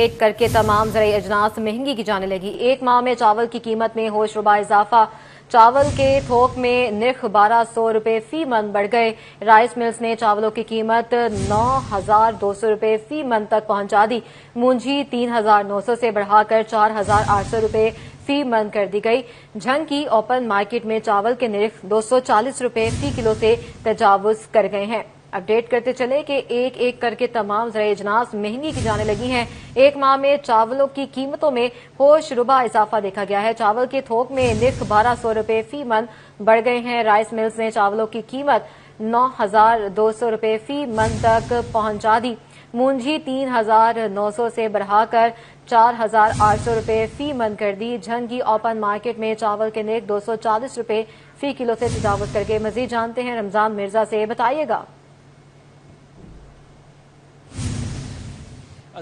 ایک کر کے تمام زرعی اجناس مہنگی کی جانے لگی۔ ایک ماہ میں چاول کی قیمت میں ہوش ربا اضافہ، چاول کے تھوک میں نرخ 1200 روپے فی من بڑھ گئے۔ رائس ملز نے چاولوں کی قیمت 9200 روپے فی من تک پہنچا دی۔ مونجھی 3900 سے بڑھا کر 4800 روپے فی من کر دی گئی۔ جھنگ کی اوپن مارکیٹ میں چاول کے نرخ 240 روپے فی کلو سے تجاوز کر گئے ہیں۔ اپڈیٹ کرتے چلے کہ ایک ایک کر کے تمام زرعی اجناس مہنگی کی جانے لگی ہیں۔ ایک ماہ میں چاولوں کی قیمتوں میں ہوش ربا اضافہ دیکھا گیا ہے۔ چاول کے تھوک میں نرخ 1200 روپے فی من بڑھ گئے ہیں۔ رائس ملز نے چاولوں کی قیمت 9200 روپے فی من تک پہنچا دی۔ مونجھی 3900 سے بڑھا کر 4800 روپے فی من کر دی۔ جھنگ کی اوپن مارکیٹ میں چاول کے نرخ 240 روپے فی کلو سے تجاوز کر گئے۔ مزید جانتے ہیں رمضان مرزا سے، بتائیے گا۔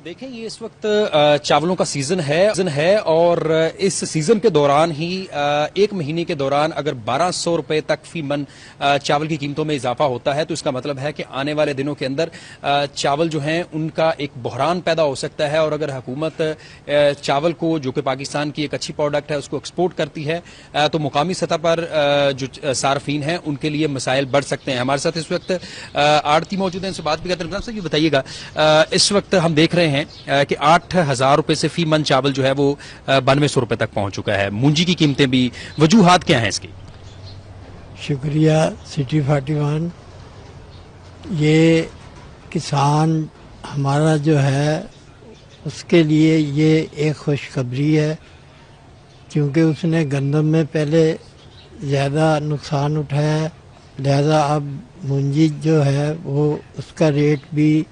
دیکھیں، یہ اس وقت چاولوں کا سیزن ہے اور اس سیزن کے دوران ہی ایک مہینے کے دوران اگر 1200 روپے تک فی من چاول کی قیمتوں میں اضافہ ہوتا ہے تو اس کا مطلب ہے کہ آنے والے دنوں کے اندر چاول جو ہیں ان کا ایک بحران پیدا ہو سکتا ہے، اور اگر حکومت چاول کو، جو کہ پاکستان کی ایک اچھی پروڈکٹ ہے، اس کو ایکسپورٹ کرتی ہے تو مقامی سطح پر جو صارفین ہیں ان کے لیے مسائل بڑھ سکتے ہیں۔ ہمارے ساتھ اس وقت آڑتی موجود ہیں، ان سے بات بھی کرتے ہیں۔ یہ بتائیے گا، اس وقت ہم دیکھ رہے ہیں کہ 8000 روپے سے فی من چاول جو ہے وہ 9200 روپے تک پہنچ چکا ہے۔ مونجی کی قیمتیں بھی، وجوہات کیا ہیں اس کی؟ شکریہ سٹی 41۔ یہ کسان ہمارا جو ہے اس کے لیے یہ ایک خوشخبری ہے، کیونکہ اس نے گندم میں پہلے زیادہ نقصان اٹھایا ہے، لہذا اب مونجی جو ہے وہ اس کا ریٹ بھی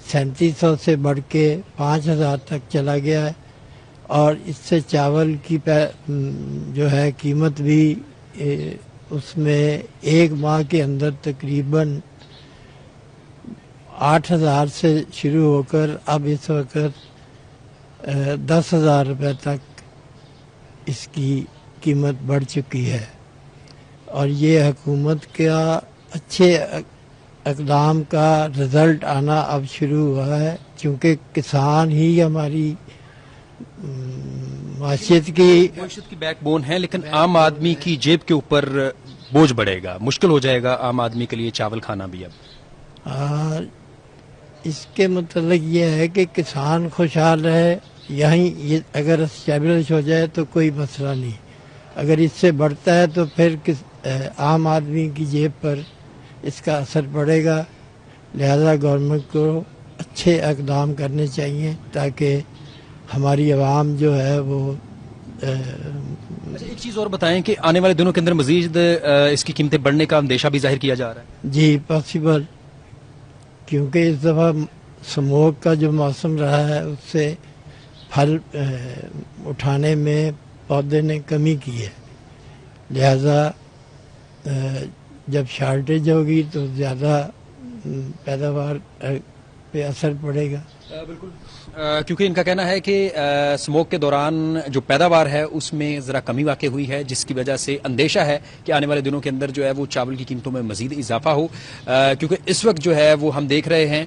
3700 سے بڑھ کے 5000 تک چلا گیا ہے، اور اس سے چاول کی جو ہے قیمت بھی اس میں ایک ماہ کے اندر تقریباً 8000 سے شروع ہو کر اب اس وقت 10000 روپے تک اس کی قیمت بڑھ چکی ہے، اور یہ حکومت کا اچھے اقدام کا رزلٹ آنا اب شروع ہوا ہے، کیونکہ کسان ہی ہماری معیشت کی بیک بون ہے، لیکن عام آدمی کی جیب کے اوپر بوجھ بڑھے گا، مشکل ہو جائے گا عام آدمی کے لیے چاول کھانا بھی اب۔ اس کے متعلق یہ ہے کہ کسان خوشحال رہے، یہیں اگر اسٹیبلش ہو جائے تو کوئی مسئلہ نہیں، اگر اس سے بڑھتا ہے تو پھر عام آدمی کی جیب پر اس کا اثر پڑے گا، لہذا گورنمنٹ کو اچھے اقدام کرنے چاہیے تاکہ ہماری عوام جو ہے وہ ایک چیز اور بتائیں کہ آنے والے دنوں کے اندر مزید اس کی قیمتیں بڑھنے کا اندیشہ بھی ظاہر کیا جا رہا ہے؟ جی پاسبل، کیونکہ اس دفعہ سموگ کا جو موسم رہا ہے اس سے پھل اٹھانے میں پودے نے کمی کی ہے، لہذا جب شارٹیج ہوگی تو زیادہ پیداوار پہ اثر پڑے گا۔ بالکل، کیونکہ ان کا کہنا ہے کہ سموگ کے دوران جو پیداوار ہے اس میں ذرا کمی واقع ہوئی ہے، جس کی وجہ سے اندیشہ ہے کہ آنے والے دنوں کے اندر جو ہے وہ چاول کی قیمتوں میں مزید اضافہ ہو، کیونکہ اس وقت جو ہے وہ ہم دیکھ رہے ہیں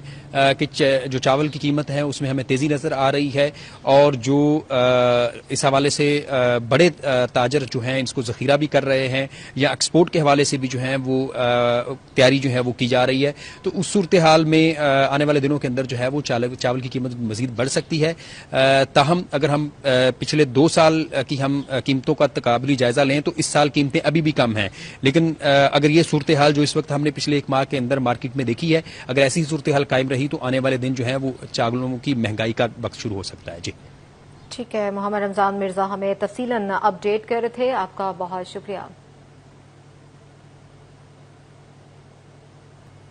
کہ جو چاول کی قیمت ہے اس میں ہمیں تیزی نظر آ رہی ہے، اور جو اس حوالے سے بڑے تاجر جو ہیں اس کو ذخیرہ بھی کر رہے ہیں، یا ایکسپورٹ کے حوالے سے بھی جو ہے وہ تیاری جو ہے وہ کی جا رہی ہے، تو اس صورتحال میں آنے والے دنوں کے اندر جو ہے وہ چاول کی قیمت مزید بڑھ سکتی ہے۔ تاہم اگر ہم پچھلے 2 سال کی ہم قیمتوں کا تقابلی جائزہ لیں تو اس سال قیمتیں ابھی بھی کم ہیں، لیکن اگر یہ صورتحال جو اس وقت ہم نے پچھلے 1 ماہ کے اندر مارکیٹ میں دیکھی ہے، اگر ایسی صورتحال قائم رہی تو آنے والے دن جو ہے وہ چاولوں کی مہنگائی کا وقت شروع ہو سکتا ہے۔ جی ٹھیک ہے، محمد رمضان مرزا ہمیں تفصیلاً اپڈیٹ کر رہے تھے، آپ کا بہت شکریہ۔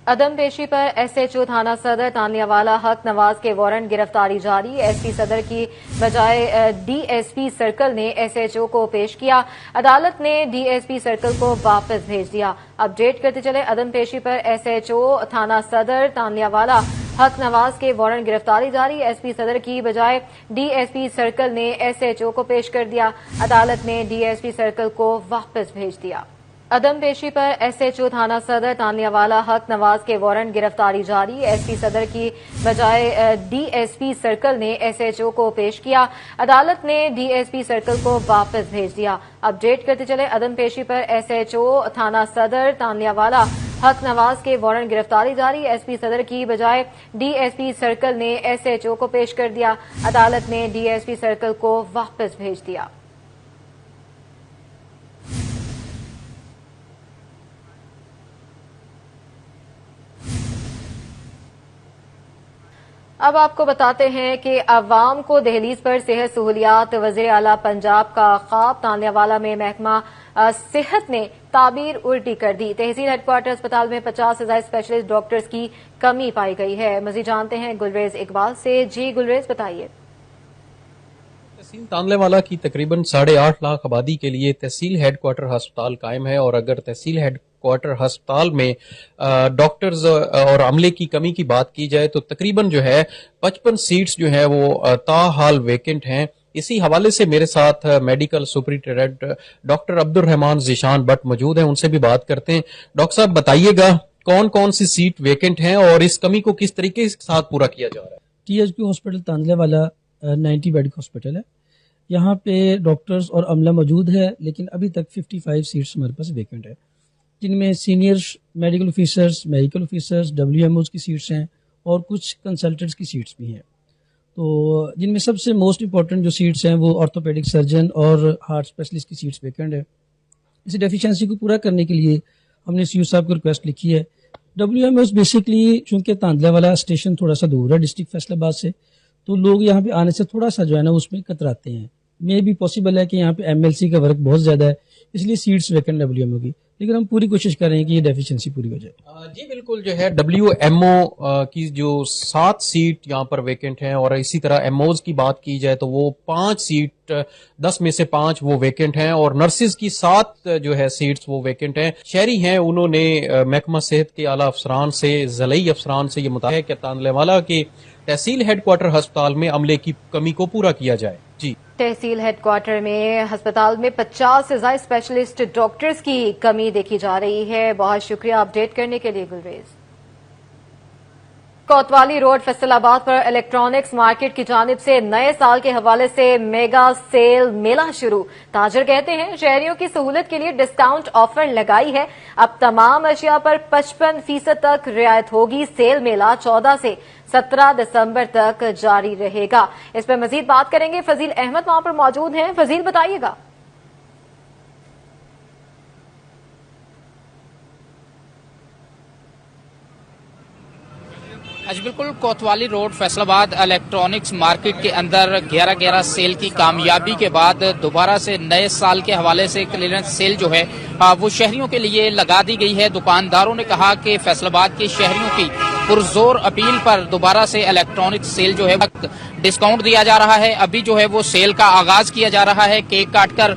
عدم پیشی پر ایس ایچ او تھانہ صدر تانیہ والا حق نواز کے وارنٹ گرفتاری جاری۔ ایس پی صدر کی بجائے ڈی ایس پی سرکل نے ایس ایچ او کو پیش کیا، عدالت نے ڈی ایس پی سرکل کو واپس بھیج دیا۔ اپڈیٹ کرتے چلے، عدم پیشی پر ایس ایچ او تھانہ صدر تانیہ والا حق نواز کے وارنٹ گرفتاری جاری۔ ایس پی صدر کی بجائے ڈی ایس پی سرکل نے ایس ایچ او کو پیش کر دیا، عدالت نے ڈی ایس پی سرکل کو واپس بھیج دیا۔ عدم پیشی پر SHO تھانہ صدر تانیاوالا حق نواز کے وارنٹ گرفتاری جاری. SP صدر کی بجائے DSP سرکل نے SHO کو پیش کیا. عدالت نے DSP سرکل کو واپس بھیج دیا. اپڈیٹ کرتے چلے عدم پیشی پر SHO تھانہ صدر تانیاوالا حق نواز کے وارنٹ گرفتاری جاری. SP صدر کی بجائے DSP سرکل نے SHO کو پیش کر دیا. عدالت نے DSP سرکل کو واپس بھیج دیا. اب آپ کو بتاتے ہیں کہ عوام کو دہلیز پر صحت سہولیات. وزیر اعلیٰ پنجاب کا خواب. تانیاوالا میں محکمہ صحت نے تعبیر الٹی کر دی. تحصیل ہیڈ کوارٹر اسپتال میں 50 سے زائد اسپیشلسٹ ڈاکٹرز کی کمی پائی گئی ہے. مزید جانتے ہیں گلریز اقبال سے. جی گلریز بتائیے. تحصیل تانیاوالا کی تقریباً 8.5 لاکھ آبادی کے لیے تحصیل ہیڈ کوارٹر ہسپتال قائم ہے، اور اگر تحصیل ہیڈ کوارٹر ہسپتال میں ڈاکٹرز اور عملے کی کمی کی بات کی جائے تو تقریباً جو ہے 55 سیٹس جو ہے وہ تاحال ویکنٹ ہیں. اسی حوالے سے میرے ساتھ medical superintendent doctor Abdul Rahman Zeeshan but موجود ہیں، ان سے بھی بات کرتے ہیں. ڈاکٹر صاحب بتائیے گا کون کون سی سیٹ ویکنٹ ہیں اور اس کمی کو کس طریقے کے ساتھ پورا کیا جا رہا ہے؟ THP ہاسپٹل تانیاوالا 90 بیڈ کا ہاسپٹل ہے. یہاں پہ ڈاکٹرز اور عملہ موجود ہے، لیکن ابھی تک 55 سیٹس ہمارے پاس ویکنٹ ہے، جن میں senior medical officers, medical officers, WMOs کی سیٹس ہیں اور کچھ کنسلٹنٹس کی سیٹس بھی ہیں. تو جن میں سب سے موسٹ امپورٹنٹ جو سیٹس ہیں وہ آرتھوپیڈک سرجن اور ہارٹ اسپیشلسٹ کی سیٹس ویکنٹ ہے. اس ڈیفیشنسی کو پورا کرنے کے لیے ہم نے CO صاحب کو ریکویسٹ لکھی ہے. WMOs بیسکلی چونکہ تانیاوالا اسٹیشن تھوڑا سا دور ہے ڈسٹرکٹ فیصل آباد سے، تو لوگ یہاں پہ آنے سے تھوڑا سا جو ہے نا اس میں کتراتے ہیں. میں بھی پاسبل ہے کہ یہاں پہ MLC کا ورک بہت زیادہ ہے، اس لیے سیٹس ویکنٹ WMO کی، لیکن ہم پوری کوشش کر رہے ہیں کہ یہ ڈیفیشنسی پوری ہو جائے. جی بالکل، جو ہے WMO کی جو 7 سیٹ یہاں پر ویکنٹ ہیں، اور اسی طرح MOs کی بات کی جائے تو وہ 5 سیٹ 10 میں سے 5 وہ ویکنٹ ہیں، اور نرسز کی 7 جو ہے سیٹس وہ ویکنٹ ہیں. شہری ہیں انہوں نے محکمہ صحت کے اعلیٰ افسران سے، ضلعی افسران سے یہ مطالبہ ہے کہ تانیاوالا کے تحصیل ہیڈ کوارٹر ہسپتال میں عملے کی کمی کو پورا کیا جائے. جی تحصیل ہیڈ کوارٹر میں ہسپتال میں 50 سے زائد اسپیشلسٹ ڈاکٹرز کی کمی دیکھی جا رہی ہے. بہت شکریہ اپڈیٹ کرنے کے لیے گلریز. کوتوالی روڈ فیصل آباد پر الیکٹرانکس مارکیٹ کی جانب سے نئے سال کے حوالے سے میگا سیل میلہ شروع. تاجر کہتے ہیں شہریوں کی سہولت کے لیے ڈسکاؤنٹ آفر لگائی ہے. اب تمام اشیاء پر 55% تک رعایت ہوگی. سیل میلہ 14 سے 17 دسمبر تک جاری رہے گا. اس پر مزید بات کریں گے. فضیل احمد وہاں پر موجود ہیں. فضیل بتائیے گا. جی بالکل، کوتوالی روڈ فیصل آباد الیکٹرانکس مارکیٹ کے اندر 11/11 سیل کی کامیابی کے بعد دوبارہ سے نئے سال کے حوالے سے کلیئرنس سیل جو ہے وہ شہریوں کے لیے لگا دی گئی ہے. دکانداروں نے کہا کہ فیصل آباد کے شہریوں کی پرزور اپیل پر دوبارہ سے الیکٹرانک سیل جو ہے ڈسکاؤنٹ دیا جا رہا ہے. ابھی جو ہے وہ سیل کا آغاز کیا جا رہا ہے. کیک کاٹ کر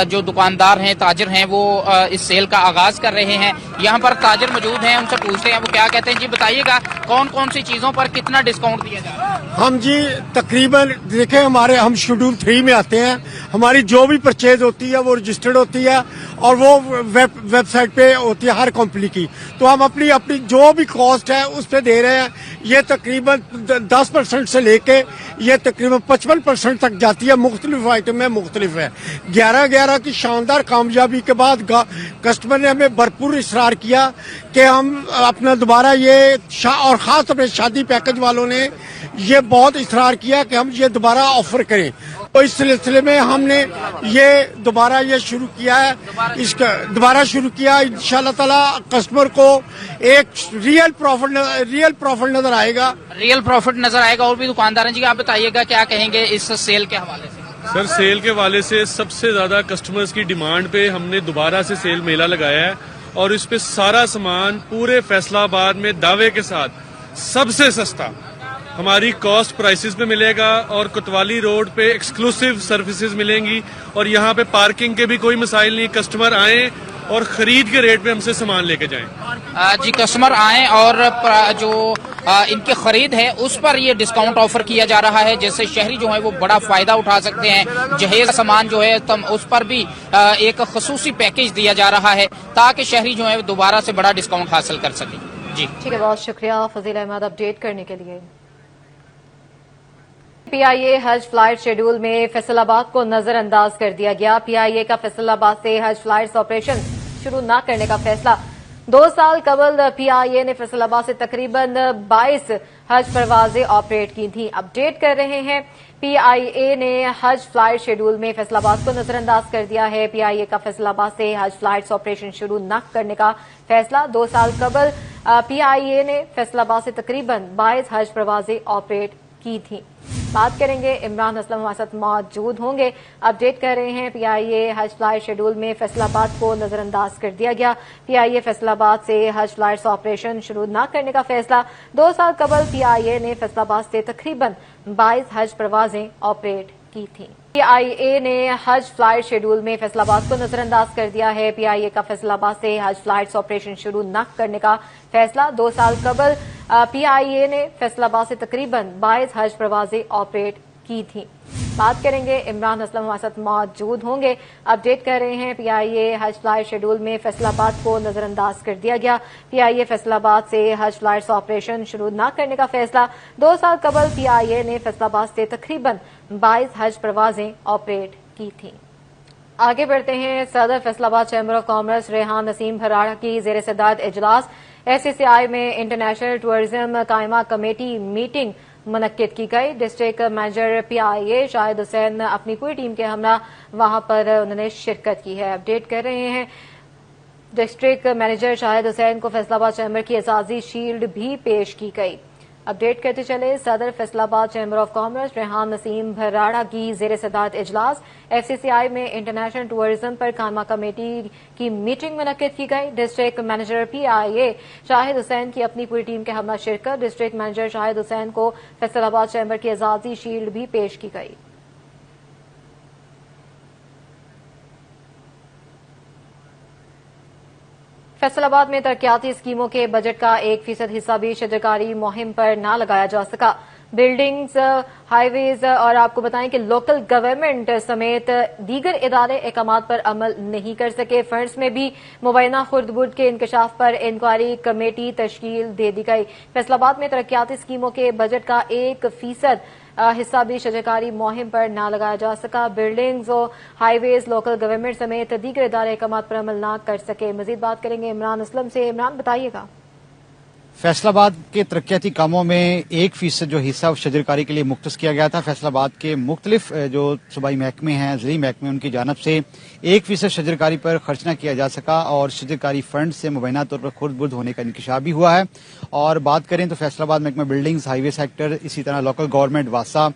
جو دکاندار ہیں، تاجر ہیں، وہ اس سیل کا آغاز کر رہے ہیں. یہاں پر تاجر موجود ہیں، ان سے پوچھتے ہیں وہ کیا کہتے ہیں. جی بتائیے گا کون کون سی چیزوں پر کتنا ڈسکاؤنٹ دیا جا رہا ہے؟ ہم جی تقریباً دیکھیں ہم شیڈول 3 میں آتے ہیں. ہماری جو بھی پرچیز ہوتی ہے وہ رجسٹرڈ ہوتی ہے اور وہ ویب سائٹ پہ ہوتی ہے ہر کمپنی کی. تو ہم اپنی جو بھی کاسٹ ہے اس پہ دے رہے ہیں. یہ تقریباً 10% سے لے کے یہ تقریباً 55% تک جاتی ہے. مختلف آئٹم میں مختلف ہے. 11/11 کی شاندار کامیابی کے بعد کسٹمر نے ہمیں بھرپور اصرار کیا کہ ہم اپنا دوبارہ یہ اور خاص طور پہ شادی پیکج والوں نے یہ بہت اصرار کیا کہ ہم یہ دوبارہ آفر کریں. تو اس سلسلے میں ہم نے یہ دوبارہ یہ شروع کیا ہے. اس کا دوبارہ شروع کیا. انشاءاللہ تعالی کسٹمر کو ایک ریئل پروفٹ نظر آئے گا. ریئل پروفٹ نظر آئے گا. اور بھی دکاندار ہیں. جی آپ بتائیے گا کیا کہیں گے اس سیل کے حوالے سے؟ سر سیل کے حوالے سے سب سے زیادہ کسٹمرز کی ڈیمانڈ پہ ہم نے دوبارہ سے سیل میلہ لگایا ہے، اور اس پہ سارا سامان پورے فیصل آباد میں دعوے کے ساتھ سب سے سستا ہماری کاسٹ پرائسز پہ ملے گا. اور کوتوالی روڈ پہ ایکسکلوسیو سروسز ملیں گی، اور یہاں پہ پارکنگ کے بھی کوئی مسائل نہیں. کسٹمر آئیں اور خرید کے ریٹ پہ ہم سے سامان لے کے جائیں. جی کسٹمر آئیں اور جو ان کی خرید ہے اس پر یہ ڈسکاؤنٹ آفر کیا جا رہا ہے، جیسے شہری جو ہے وہ بڑا فائدہ اٹھا سکتے ہیں. جہیز سامان جو ہے اس پر بھی ایک خصوصی پیکیج دیا جا رہا ہے تاکہ شہری جو ہے دوبارہ سے بڑا ڈسکاؤنٹ حاصل کر سکیں. جی ٹھیک ہے، بہت شکریہ فضیل احمد اپڈیٹ کرنے کے لیے. پی آئی اے حج فلائٹ شیڈول میں فیصل آباد کو نظر انداز کر دیا گیا. پی آئی اے کا فیصل آباد سے حج فلائٹس آپریشن شروع نہ کرنے کا فیصلہ. 2 سال قبل پی آئی اے نے فیصل آباد سے تقریباً 22 حج پروازیں آپریٹ کی تھیں. اپڈیٹ کر رہے ہیں پی آئی اے نے حج فلائٹ شیڈول میں فیصل آباد کو نظر انداز کر دیا ہے. پی آئی اے کا فیصل آباد سے حج فلائٹس آپریشن شروع نہ کرنے کا فیصلہ. 2 سال قبل پی آئی اے نے فیصل آباد سے تقریباً 22 حج پروازیں آپریٹ کی تھیں. بات کریں گے، عمران اسلم ہمارے ساتھ موجود ہوں گے. اپڈیٹ کر رہے ہیں پی آئی اے حج فلائٹ شیڈول میں فیصل آباد کو نظر انداز کر دیا گیا. پی آئی اے فیصل آباد سے حج فلائٹس آپریشن شروع نہ کرنے کا فیصلہ. 2 سال قبل پی آئی اے نے فیصل آباد سے تقریباً 22 حج پروازیں آپریٹ کی تھیں. پی آئی اے نے حج فلائٹ شیڈول میں فیصل آباد کو نظر انداز کر دیا ہے. پی آئی اے کا فیصل آباد سے حج فلائٹس آپریشن شروع نہ کرنے کا فیصلہ. 2 سال قبل پی آئی اے نے فیصل آباد سے تقریباً 22 حج پروازیں آپریٹ کی تھیں. بات کریں گے، عمران اسلم ہمارے ساتھ موجود ہوں گے. اپڈیٹ کر رہے ہیں پی آئی اے حج فلائٹ شیڈول میں فیصل آباد کو نظر انداز کر دیا گیا. پی آئی اے فیصل آباد سے حج فلائٹس آپریشن شروع نہ کرنے کا فیصلہ. 2 سال قبل پی آئی اے نے فیصل آباد سے تقریباً 22 حج پروازیں آپریٹ کی تھیں. آگے بڑھتے ہیں. صدر فیصل آباد چیمبر آف کامرس ریحان نسیم بھراڑا کی زیر صدارت اجلاس. ایس سی سی آئی میں انٹرنیشنل ٹورزم قائمہ کمیٹی میٹنگ منعقد کی گئی. ڈسٹرکٹ مینیجر پی آئی اے شاہد حسین اپنی پوری ٹیم کے ہمراہ وہاں پر انہوں نے شرکت کی ہے. اپڈیٹ کر رہے ہیں ڈسٹرکٹ مینیجر شاہد حسین کو فیصل آباد چیمبر کی اعزازی شیلڈ بھی پیش کی گئی. اپڈیٹ کرتے چلے. صدر فیصل آباد چیمبر آف کامرس ریحان نسیم بھراڑا کی زیر صدارت اجلاس. ایف سی سی آئی میں انٹرنیشنل ٹورزم پر قائمہ کمیٹی کی میٹنگ منعقد کی گئی. ڈسٹرکٹ مینیجر پی آئی اے شاہد حسین کی اپنی پوری ٹیم کے ہمراہ شرکت. ڈسٹرکٹ مینیجر شاہد حسین کو فیصل آباد چیمبر کی اعزازی شیلڈ بھی پیش کی گئی. فیصل آباد میں ترقیاتی اسکیموں کے بجٹ کا 1% حصہ بھی شجرکاری مہم پر نہ لگایا جا سکا. بلڈنگز، ہائی ویز اور آپ کو بتائیں کہ لوکل گورنمنٹ سمیت دیگر ادارے احکامات پر عمل نہیں کر سکے. فنڈز میں بھی مبینہ خرد برد کے انکشاف پر انکوائری کمیٹی تشکیل دے دی گئی. فیصل آباد میں ترقیاتی اسکیموں کے بجٹ کا 1% حصہ بھی شجرکاری مہم پر نہ لگایا جا سکا. بلڈنگز اور ہائی ویز لوکل گورنمنٹ سمیت دیگر ادارے احکامات پر عمل نہ کر سکے. مزید بات کریں گے عمران اسلم سے. عمران بتائیے گا. فیصل آباد کے ترقیاتی کاموں میں 1% جو حصہ شجرکاری کے لیے مختص کیا گیا تھا. فیصل آباد کے مختلف جو صوبائی محکمے ہیں، ضلعی محکمے، ان کی جانب سے 1% شجرکاری پر خرچ نہ کیا جا سکا اور شجرکاری فنڈ سے مبینہ طور پر خرد برد ہونے کا انکشاف بھی ہوا ہے. اور بات کریں تو فیصل آباد محکمہ بلڈنگز، ہائی وے سیکٹر، اسی طرح لوکل گورنمنٹ واسا،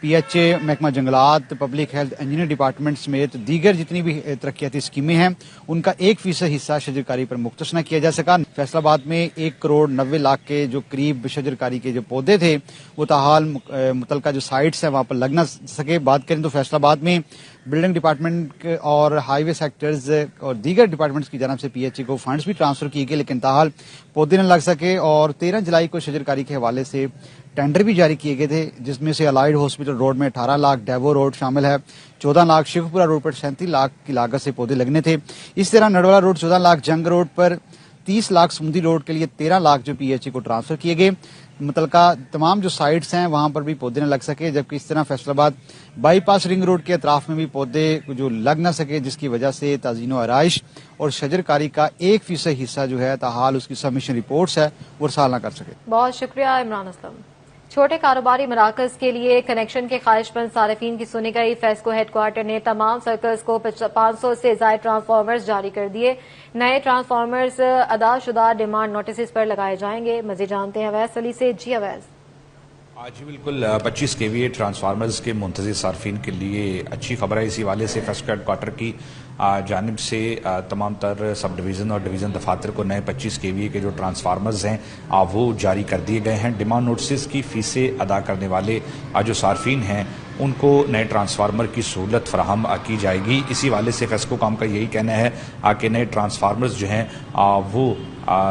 پی ایچ اے، محکمہ جنگلات، پبلک ہیلتھ، انجینئر ڈپارٹمنٹ سمیت دیگر جتنی بھی ترقیاتی اسکیمیں ہیں ان کا 1% حصہ شجرکاری پر مختص نہ کیا جا سکا. فیصل آباد میں 1,90,00,000 کے جو قریب شجرکاری کے جو پودے تھے وہ تاحال متعلقہ جو سائٹس ہیں وہاں پر لگ نہ سکے. بات کریں تو فیصل آباد میں بلڈنگ ڈپارٹمنٹ اور ہائی وے سیکٹرز اور دیگر ڈپارٹمنٹس کی جانب سے پی ایچ اے کو فنڈز بھی ٹرانسفر کیے گئے لیکن تاحال پودے نہ لگ سکے. اور 13 جولائی کو شجرکاری کے حوالے سے ٹینڈر بھی جاری کیے گئے تھے جس میں سے الائڈ ہاسپٹل روڈ میں 18 لاکھ، ڈیوو روڈ شامل ہے 14 لاکھ، شیخوپورہ روڈ پر 37 لاکھ کی لاگت سے پودے لگنے تھے. اس طرح نڈولا روڈ 14 لاکھ، جنگ روڈ پر 30 لاکھ، سمندی روڈ کے لیے 13 لاکھ جو پی ایچ اے کو ٹرانسفر کیے گئے. متعلقہ تمام جو سائٹس ہیں وہاں پر بھی پودے نہ لگ سکے جبکہ اس طرح فیصل آباد بائی پاس رنگ روڈ کے اطراف میں بھی پودے جو لگ نہ سکے جس کی وجہ سے تزئین و آرائش اور شجرکاری کا 1% حصہ جو ہے تاحال اس کی سبمیشن رپورٹس ہے وہ ارسال نہ کر سکے. بہت شکریہ عمران اسلم. چھوٹے کاروباری مراکز کے لیے کنیکشن کے خواہش مند صارفین کی سنی گئی. فیسکو ہیڈ کوارٹر نے تمام سرکلز کو 500 سے زائد ٹرانسفارمرز جاری کر دیے. نئے ٹرانسفارمرز ادا شدہ ڈیمانڈ نوٹسز پر لگائے جائیں گے. مزید جانتے ہیں اویس علی سے. جی اویس. جی بالکل 25 kVA ٹرانسفارمرز کے منتظر صارفین کے لیے اچھی خبر ہے. اسی حوالے سے فیسکو ہیڈ کوارٹر کی جانب سے تمام تر سب ڈویژن اور ڈویژن دفاتر کو نئے 25 kVA کے جو ٹرانسفارمرز ہیں وہ جاری کر دیے گئے ہیں. ڈیمانڈ نوٹسز کی فیسیں ادا کرنے والے جو صارفین ہیں ان کو نئے ٹرانسفارمر کی سہولت فراہم کی جائے گی. اسی والے سے فیسکو کام کا یہی کہنا ہے کہ نئے ٹرانسفارمرز جو ہیں وہ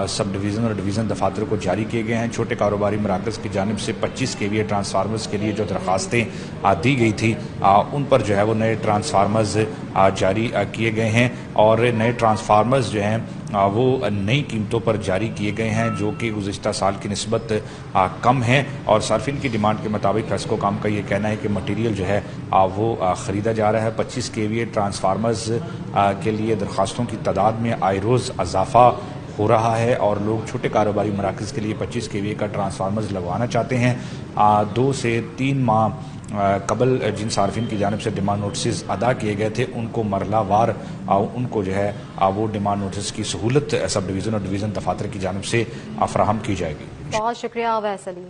سب ڈویژن اور ڈویژن دفاتر کو جاری کیے گئے ہیں. چھوٹے کاروباری مراکز کی جانب سے 25 kVA ٹرانسفارمرز کے لیے جو درخواستیں دی گئی تھی ان پر جو ہے وہ نئے ٹرانسفارمرز جاری کیے گئے ہیں, اور نئے ٹرانسفارمرز جو ہیں وہ نئی قیمتوں پر جاری کیے گئے ہیں جو کہ گزشتہ سال کی نسبت کم ہیں. اور صارفین کی ڈیمانڈ کے مطابق فیسکو کام کا یہ کہنا ہے کہ مٹیریل جو ہے وہ خریدا جا رہا ہے. 25 kVA ٹرانسفارمرز کے لیے درخواستوں کی تعداد میں آئے روز اضافہ ہو رہا ہے, اور لوگ چھوٹے کاروباری مراکز کے لیے 25 kVA کا ٹرانسفارمرز لگوانا چاہتے ہیں. 2 سے 3 ماہ قبل جن صارفین کی جانب سے ڈیمانڈ نوٹسز ادا کیے گئے تھے ان کو مرحلہ وار ان کو جو ہے وہ ڈیمانڈ نوٹس کی سہولت سب ڈویژن اور ڈویژن دفاتر کی جانب سے فراہم کی جائے گی. بہت شکریہ اویس علی.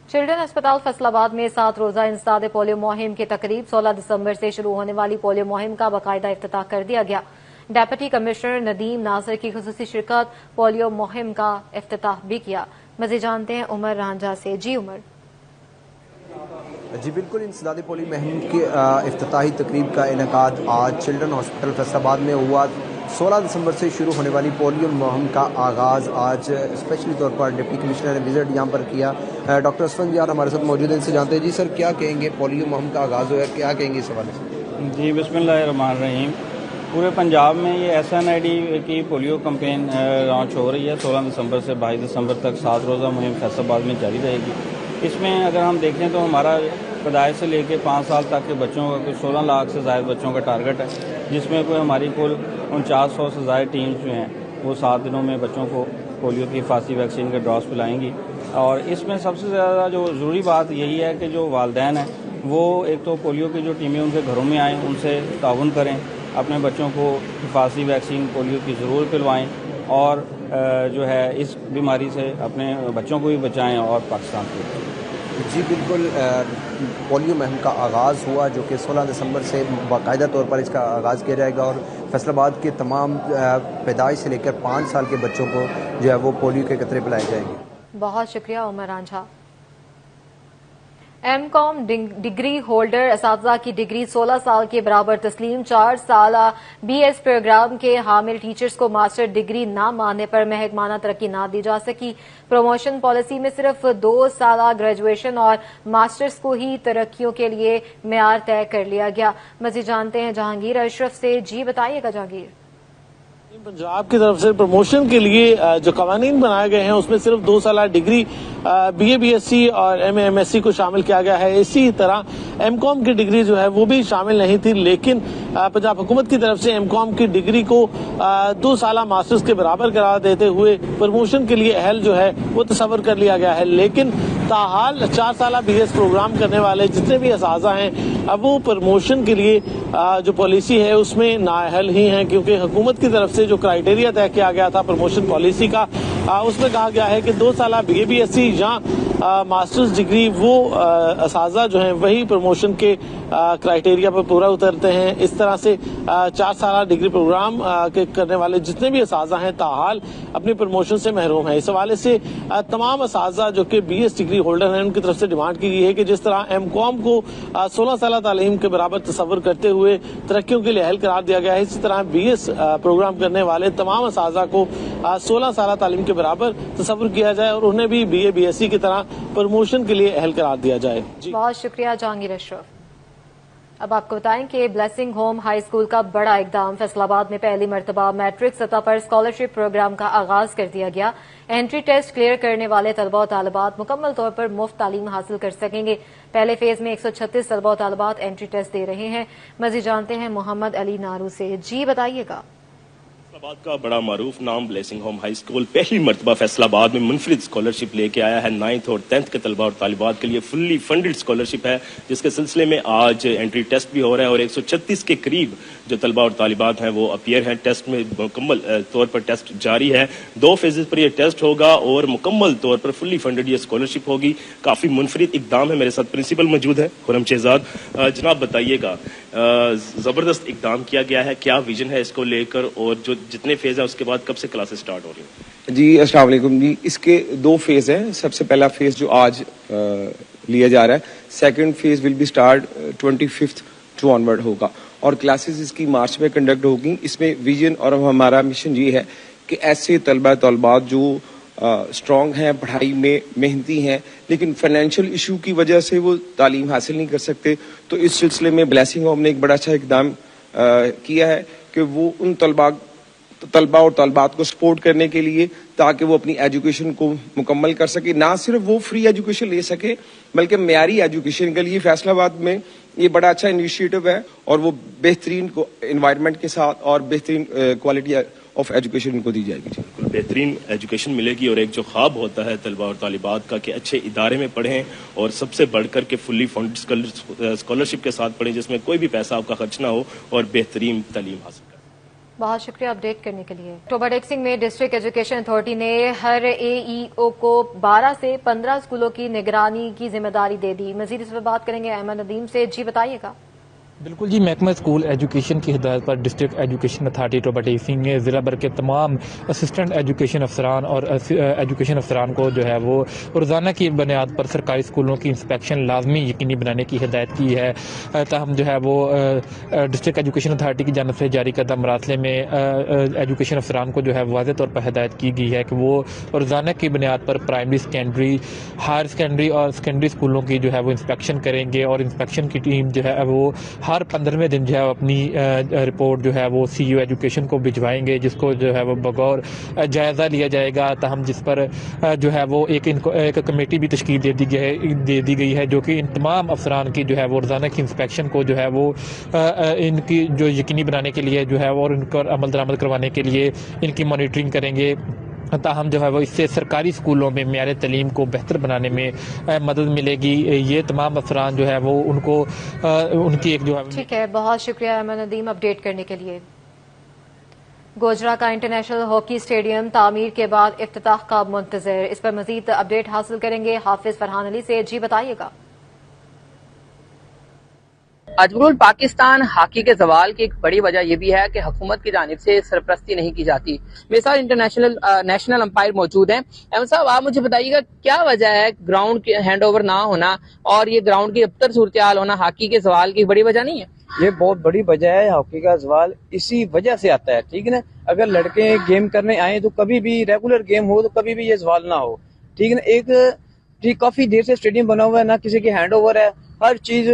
چلڈرن اسپتال فیصل آباد میں 7 روزہ انسداد پولیو مہم کی تقریب 16 دسمبر سے شروع ہونے والی پولیو مہم کا باقاعدہ افتتاح کر دیا گیا. ڈیپٹی کمشنر ندیم ناصر کی خصوصی شرکت پولیو مہم کا افتتاح بھی کیا. مزید جانتے ہیں عمر رانجھا سے. جی عمر. جی بالکل, انسداد پولیو مہم کی افتتاحی تقریب کا انعقاد آج چلڈرن ہاسپٹل فیصل آباد میں ہوا. 16 دسمبر سے شروع ہونے والی پولیو مہم کا آغاز آج اسپیشلی طور پر ڈپٹی کمشنر نے وزٹ یہاں پر کیا. ڈاکٹر اسفند جیاد ہمارے ساتھ موجود ہیں, ان سے جانتے ہیں. جی سر, کیا کہیں گے, پولیو مہم کا آغاز ہوا ہے, کیا کہیں گے اس حوالے سے؟ جی بسم اللہ الرحمن الرحیم. پورے پنجاب میں یہ SNID کی پولیو کمپین لانچ ہو رہی ہے. 16 دسمبر سے 22 دسمبر تک 7 روزہ مہم فیصل آباد میں جاری رہے گی. اس میں اگر ہم دیکھیں تو ہمارا پیدائش سے لے کے 5 سال تک کے بچوں کا کوئی 16 لاکھ سے زائد بچوں کا ٹارگٹ ہے, جس میں کوئی ہماری کل 4900 سے زائد ٹیمز جو ہیں وہ 7 دنوں میں بچوں کو پولیو کی حفاظتی ویکسین کے ڈراپس پلائیں گی. اور اس میں سب سے زیادہ جو ضروری بات یہی ہے کہ جو والدین ہیں وہ ایک تو پولیو کی جو ٹیمیں ان کے گھروں میں آئیں, ان سے تعاون کریں, اپنے بچوں کو حفاظتی ویکسین پولیو کی ضرور پلوائیں, اور جو ہے اس بیماری سے اپنے بچوں کو بھی بچائیں اور پاکستان کو. جی بالکل, پولیو مہم کا آغاز ہوا جو کہ 16 دسمبر سے باقاعدہ طور پر اس کا آغاز کیا جائے گا, اور فیصل آباد کے تمام پیدائش سے لے کر 5 سال کے بچوں کو جو ہے وہ پولیو کے قطرے پلائے جائیں گے. بہت شکریہ عمر رانجھا. M.Com ڈگری ہولڈر اساتذہ کی ڈگری 16 سال کے برابر تسلیم. 4 سالہ BS پروگرام کے حامل ٹیچرز کو ماسٹر ڈگری نہ ماننے پر محکمانہ ترقی نہ دی جا سکی. پروموشن پالیسی میں صرف 2 سالہ گریجویشن اور ماسٹرز کو ہی ترقیوں کے لیے معیار طے کر لیا گیا. مزید جانتے ہیں جہانگیر اشرف سے. جی بتائیے گا جہانگیر. پنجاب کی طرف سے پروموشن کے لیے جو قوانین بنائے گئے ہیں اس میں صرف 2 سالہ ڈگری BA BSc اور MA MSc کو شامل کیا گیا ہے. اسی طرح M.Com کی ڈگری جو ہے وہ بھی شامل نہیں تھی, لیکن پنجاب حکومت کی طرف سے M.Com کی ڈگری کو 2 سالہ ماسٹرز کے برابر قرار دیتے ہوئے پروموشن کے لیے اہل جو ہے وہ تصور کر لیا گیا ہے. لیکن تاحال 4 سالہ BS پروگرام کرنے والے جتنے بھی اساتذہ ہیں اب وہ پروموشن کے لیے جو پالیسی ہے اس میں نااہل ہی ہیں, کیونکہ حکومت کی طرف سے جو کرائیٹیریا طے کیا گیا تھا پروموشن پالیسی کا اس میں کہا گیا ہے کہ 2 سالہ BA BSc یا ماسٹرز ڈگری وہ اساتذہ جو ہیں وہی پروموشن کے کرائیٹیریا پر پورا اترتے ہیں. اس طرح سے 4 سالہ ڈگری پروگرام کرنے والے جتنے بھی اساتذہ ہیں تاحال اپنی پروموشن سے محروم ہیں. اس حوالے سے تمام اساتذہ جو کہ BS ڈگری ہولڈر ہیں ان کی طرف سے ڈیمانڈ کی گئی ہے کہ جس طرح M.Com کو 16 سالہ تعلیم کے برابر تصور کرتے ہوئے ترقیوں کے لیے اہل قرار دیا گیا ہے, اسی طرح BS پروگرام کرنے والے تمام اساتذہ کو 16 سالہ تعلیم کے برابر تصور کیا جائے اور انہیں بھی BA BSc کی طرح پروموشن کے لیے اہل قرار دیا جائے. بہت شکریہ جہانگیر اشرف. اب آپ کو بتائیں کہ بلیسنگ ہوم ہائی اسکول کا بڑا اقدام. فیصل آباد میں پہلی مرتبہ میٹرک سطح پر اسکالرشپ پروگرام کا آغاز کر دیا گیا. انٹری ٹیسٹ کلیئر کرنے والے طلبہ و طالبات مکمل طور پر مفت تعلیم حاصل کر سکیں گے. پہلے فیز میں 136 طلبہ و طالبات انٹری ٹیسٹ دے رہے ہیں. مزید جانتے ہیں محمد علی نارو سے. جی بتائیے گا. فیصل آباد کا بڑا معروف نام بلیسنگ ہوم ہائی اسکول پہلی مرتبہ فیصل آباد میں منفرد اسکالرشپ لے کے آیا ہے. 9th اور 10th کے طلبہ اور طالبات کے لیے فلی فنڈڈ اسکالرشپ ہے, جس کے سلسلے میں آج انٹری ٹیسٹ بھی ہو رہا ہے اور 136 کے قریب جو طلبہ اور طالبات ہیں وہ اپیئر ہیں. ٹیسٹ میں مکمل طور پر ٹیسٹ جاری ہے. 2 فیزز پر یہ ٹیسٹ ہوگا اور مکمل طور پر فلی فنڈڈ یہ اسکالرشپ ہوگی. کافی منفرد اقدام ہے. میرے ساتھ پرنسپل موجود ہے خرم شہزاد. جناب بتائیے گا, زبردست اقدام کیا گیا ہے, کیا ویژن ہے اس کو لے کر, اور جو جتنے فیز ہیں اس کے بعد کب سے کلاسز سٹارٹ ہو رہی ہیں؟ جی السلام علیکم. جی اس کے 2 فیز ہیں. سب سے پہلا فیز جو آج لیا جا رہا ہے. Second phase will be start 25 جو آنورڈ ہوگا اور کلاسز اس کی مارچ میں کنڈکٹ ہوگی. اس میں ویژن اور ہمارا مشن یہ ہے کہ ایسے طلبات جو اسٹرانگ ہیں, پڑھائی میں محنتی ہیں, لیکن فائنینشیل ایشو کی وجہ سے وہ تعلیم حاصل نہیں کر سکتے, تو اس سلسلے میں بلیسنگ ہوم نے ایک بڑا اچھا اقدام کیا ہے کہ وہ ان طلباء اور طالبات کو سپورٹ کرنے کے لیے, تاکہ وہ اپنی ایجوکیشن کو مکمل کر سکے, نہ صرف وہ فری ایجوکیشن لے سکے بلکہ معیاری ایجوکیشن کے لیے فیصل آباد میں یہ بڑا اچھا انیشیٹو ہے اور وہ بہترین انوائرمنٹ کے ساتھ اور بہترین کوالٹی آف ایجوکیشن کو دی جائے گی. بہترین ایجوکیشن ملے گی اور ایک جو خواب ہوتا ہے طلباء اور طالبات کا کہ اچھے ادارے میں پڑھیں اور سب سے بڑھ کر کے فلی فنڈڈ اسکالرشپ کے ساتھ پڑھیں جس میں کوئی بھی پیسہ آپ کا خرچ نہ ہو اور بہترین تعلیم حاصل کریں. بہت شکریہ اپڈیٹ کرنے کے لیے. اکتوبر ٹیکسنگ میں ڈسٹرکٹ ایجوکیشن اتھارٹی نے ہر اے ای او کو 12 سے 15 اسکولوں کی نگرانی کی ذمہ داری دے دی. مزید اس پر بات کریں گے احمد ندیم سے. جی بتائیے گا. بالکل جی, محکمہ اسکول ایجوکیشن کی ہدایت پر ڈسٹرکٹ ایجوکیشن اتھارٹی اکتوبر ٹیکسنگ نے ضلع بھر کے تمام اسسٹنٹ ایجوکیشن افسران اور ایجوکیشن افسران کو جو ہے وہ روزانہ کی بنیاد پر سرکاری اسکولوں کی انسپیکشن لازمی یقینی بنانے کی ہدایت کی ہے. تاہم جو ہے وہ ڈسٹرکٹ ایجوکیشن اتھارٹی کی جانب سے جاری کردہ مراسلے میں ایجوکیشن افسران کو جو ہے واضح طور پر ہدایت کی گئی ہے کہ وہ روزانہ کی بنیاد پر پرائمری, سیکنڈری, ہائر سیکنڈری اور سیکنڈری اسکولوں کی جو ہے وہ انسپیکشن کریں گے اور انسپیکشن کی ٹیم جو ہے وہ ہر 15ویں دن جو ہے اپنی رپورٹ جو ہے وہ سی او ایجوکیشن کو بھجوائیں گے, جس کو جو ہے وہ بغور جائزہ لیا جائے گا. تاہم جس پر جو ہے وہ ایک کمیٹی بھی تشکیل دے دی گئی ہے جو کہ ان تمام افسران کی جو ہے وہ روزانہ کی انسپیکشن کو جو ہے وہ ان کی جو یقینی بنانے کے لیے جو ہے اور ان کو عمل درآمد کروانے کے لیے ان کی مانیٹرنگ کریں گے. تاہم جو ہے وہ اس سے سرکاری اسکولوں میں معیار تعلیم کو بہتر بنانے میں مدد ملے گی. یہ تمام افسران جو ہے وہ ان کو ان کی ایک جو ہے. ٹھیک ہے, بہت شکریہ احمد ندیم اپڈیٹ کرنے کے لیے. گوجرا کا انٹرنیشنل ہاکی اسٹیڈیم تعمیر کے بعد افتتاح کا منتظر. اس پر مزید اپڈیٹ حاصل کریں گے حافظ فرحان علی سے. جی بتائیے گا. اجمل پاکستان ہاکی کے زوال کی ایک بڑی وجہ یہ بھی ہے کہ حکومت کی جانب سے سرپرستی نہیں کی جاتی. میرے ساتھ نیشنل امپائر موجود ہیں. احمد صاحب, آپ مجھے بتائیے گا کیا وجہ ہے گراؤنڈ کے ہینڈ اوور نہ ہونا اور یہ گراؤنڈ کی ابتر صورتحال ہونا ہاکی کے زوال کی بڑی وجہ نہیں ہے؟ یہ بہت بڑی وجہ ہے. ہاکی کا زوال اسی وجہ سے آتا ہے, ٹھیک ہے نا. اگر لڑکے گیم کرنے آئیں تو کبھی بھی ریگولر گیم ہو تو کبھی بھی یہ زوال نہ ہو, ٹھیک ہے نا. ایک کافی دیر سے اسٹیڈیم بنا ہوا ہے, نہ کسی کی ہینڈ اوور ہے, ہر چیز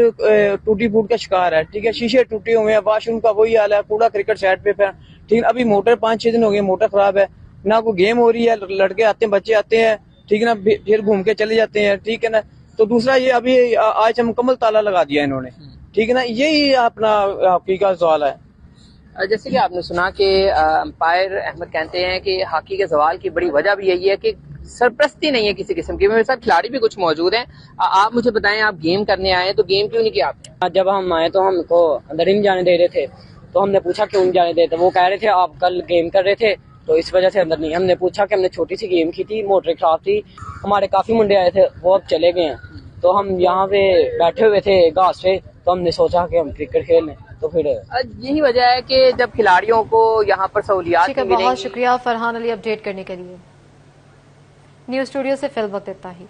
ٹوٹی پھوٹ کا شکار ہے, ٹھیک ہے. شیشے ٹوٹے ہوئے ہیں, واش روم کا وہی حال ہے, کوڑا کرکٹ سائڈ پہ, ٹھیک ہے. ابھی موٹر 5-6 دن ہو گئے, موٹر خراب ہے, نہ کوئی گیم ہو رہی ہے. لڑکے آتے ہیں, بچے آتے ہیں, ٹھیک ہے نا, پھر گھوم کے چلے جاتے ہیں, ٹھیک ہے نا. تو دوسرا یہ ابھی آج مکمل تالا لگا دیا انہوں نے, ٹھیک ہے نا. یہی اپنا ہاکی کا سوال ہے. جیسے کہ آپ نے سنا کہ امپائر احمد کہتے ہیں کہ ہاکی کے زوال کی بڑی وجہ بھی یہی ہے کہ سرپرستی نہیں ہے کسی قسم کی. میرے ساتھ کھلاڑی بھی کچھ موجود ہیں. آپ مجھے بتائیں, آپ گیم کرنے آئے تو گیم کیوں نہیں کیا آپ نے؟ جب ہم آئے تو ہم کو اندر ہی نہیں جانے دے رہے تھے, تو ہم نے پوچھا کیوں نہیں جانے دے رہے تھے. وہ کہہ رہے تھے آپ کل گیم کر رہے تھے تو اس وجہ سے اندر نہیں. ہم نے پوچھا کہ ہم نے چھوٹی سی گیم کی تھی, موٹر خراب تھی, ہمارے کافی منڈے آئے تھے, وہ اب چلے گئے ہیں. تو ہم یہاں پہ بیٹھے ہوئے تھے گھاس پہ, تو ہم نے سوچا کہ ہم کرکٹ کھیل لیں. تو پھر یہی وجہ ہے کہ جب کھلاڑیوں کو یہاں پر سہولیات بہت شکریہ فرحان علی اپڈیٹ کرنے کے لیے. نیوز اسٹوڈیو سے فی الوقت اتنا ہی.